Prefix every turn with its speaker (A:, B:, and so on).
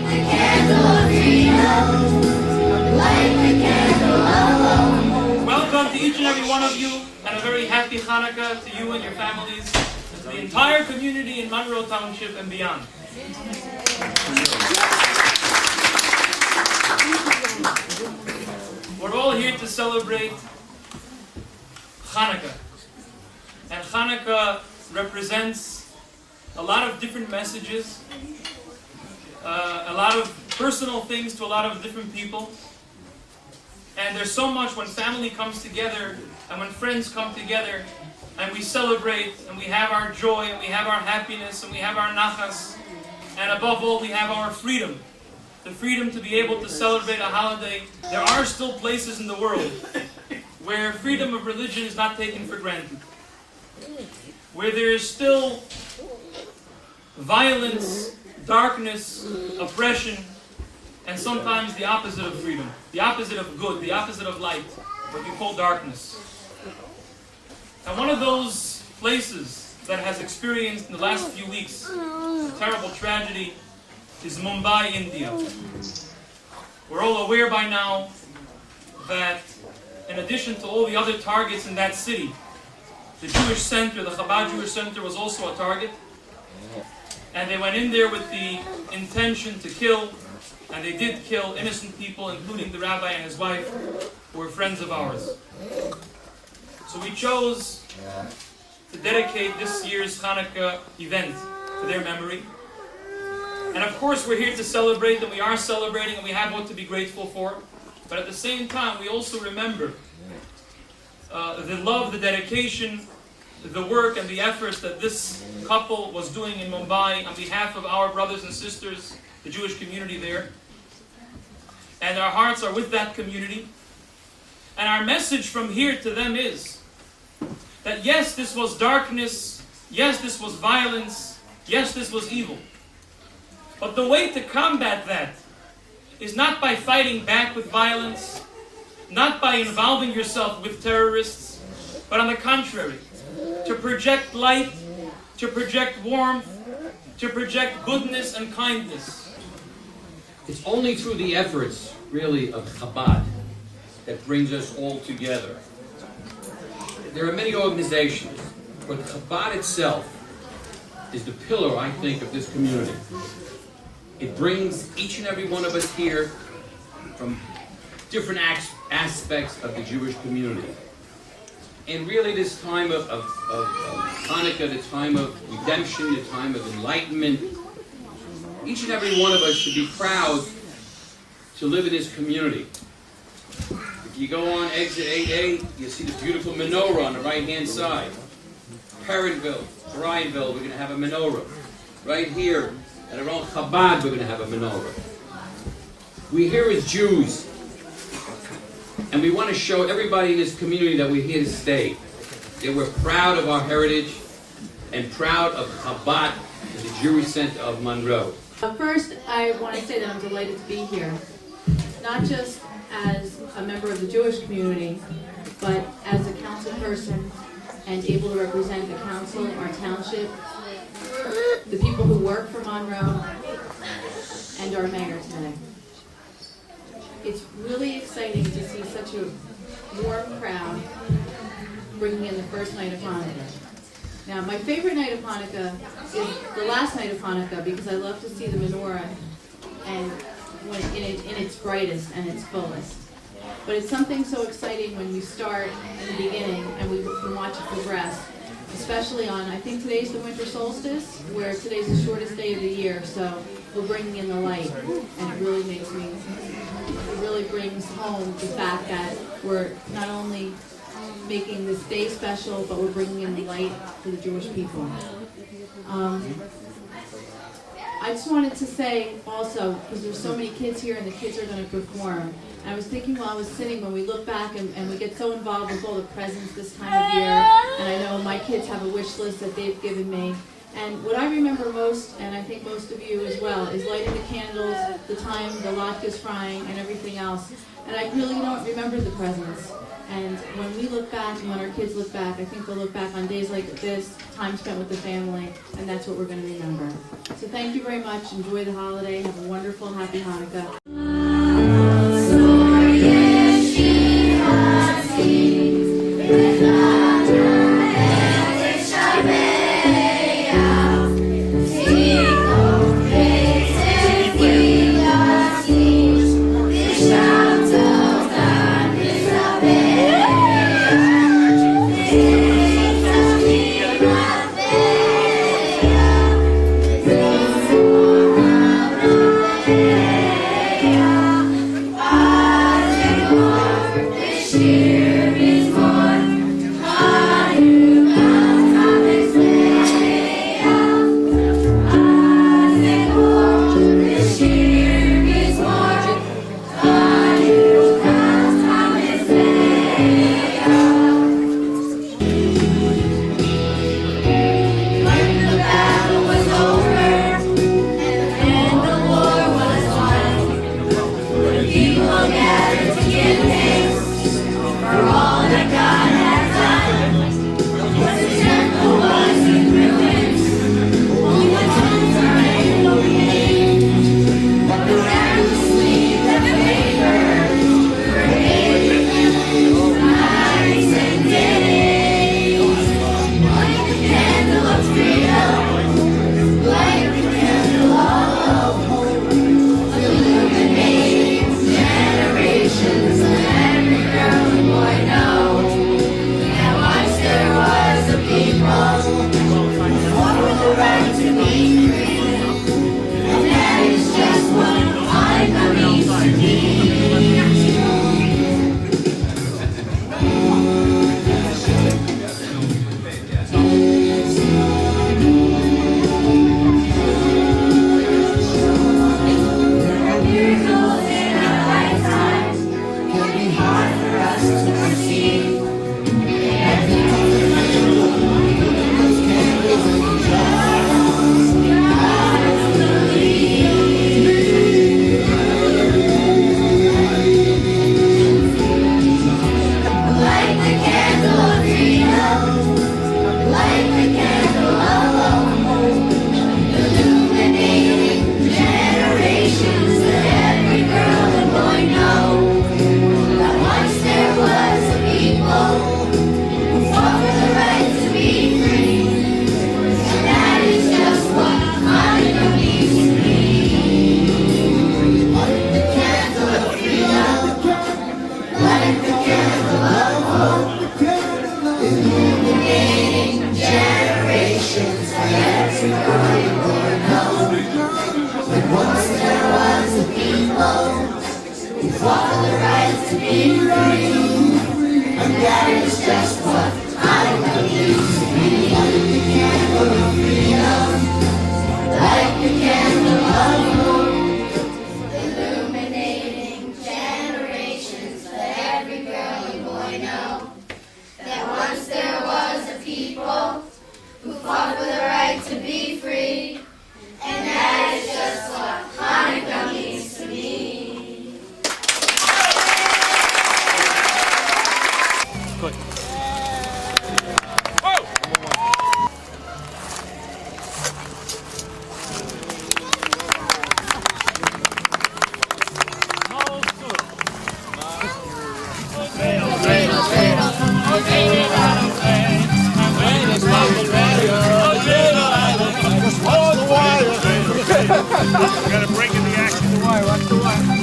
A: the candle of freedom. Light the candle of hope.
B: Welcome to each and every one of you, and a very happy Chanukah to you and your families, and to the entire community in Monroe Township and beyond. We're all here to celebrate Chanukah. And Chanukah represents a lot of different messages, a lot of personal things to a lot of different people. And there's so much when family comes together and when friends come together and we celebrate and we have our joy and we have our happiness and we have our nachas, and above all we have our freedom. The freedom to be able to celebrate a holiday. There are still places in the world where freedom of religion is not taken for granted. Where there is still violence, darkness, oppression, and sometimes the opposite of freedom, the opposite of good, the opposite of light, what we call darkness. And one of those places that has experienced in the last few weeks a terrible tragedy is Mumbai, India. We're all aware by now that in addition to all the other targets in that city, the Jewish center, the Chabad Jewish Center, was also a target. And they went in there with the intention to kill, and they did kill innocent people, including the rabbi and his wife, who were friends of ours. So we chose to dedicate this year's Chanukah event to their memory. And of course we're here to celebrate, and we are celebrating, and we have what to be grateful for. But at the same time, we also remember the love, the dedication, the work and the efforts that this couple was doing in Mumbai on behalf of our brothers and sisters, the Jewish community there. And our hearts are with that community. And our message from here to them is that yes, this was darkness, yes, this was violence, yes, this was evil. But the way to combat that is not by fighting back with violence, not by involving yourself with terrorists, but on the contrary, to project light, to project warmth, to project goodness and kindness.
C: It's only through the efforts, really, of Chabad that brings us all together. There are many organizations, but Chabad itself is the pillar, I think, of this community. It brings each and every one of us here from different aspects of the Jewish community. And really this time of Hanukkah, the time of redemption, the time of enlightenment, each and every one of us should be proud to live in this community. If you go on exit 8A, you'll see the beautiful menorah on the right-hand side. Perrinville, Bryanville, we're going to have a menorah. Right here, at around Chabad, we're going to have a menorah. We're here as Jews, and we want to show everybody in this community that we're here to stay. That we're proud of our heritage and proud of Chabad, the Jewish Center of Monroe.
D: First, I want to say that I'm delighted to be here, not just as a member of the Jewish community, but as a council person and able to represent the council, our township, the people who work for Monroe, and our mayor today. It's really exciting to see such a warm crowd bringing in the first night of Hanukkah. Now, my favorite night of Hanukkah is the last night of Hanukkah because I love to see the menorah and when in its brightest and its fullest. But it's something so exciting when you start in the beginning and we can watch it progress, especially on, I think today's the winter solstice, where today's the shortest day of the year, so we're bringing in the light, and it really brings home the fact that we're not only making this day special, but we're bringing in the light for the Jewish people. I just wanted to say also, because there's so many kids here and the kids are going to perform, and I was thinking while I was sitting, when we look back and we get so involved with all the presents this time of year, and I know my kids have a wish list that they've given me, And what I remember most, and I think most of you as well, is lighting the candles, the time the latkes frying, and everything else. And I really don't remember the presents. And when we look back, and when our kids look back, I think they'll look back on days like this, time spent with the family, and that's what we're going to remember. So thank you very much. Enjoy the holiday. Have a wonderful, happy Hanukkah.
E: Gotta break in the action. The wire, watch the wire.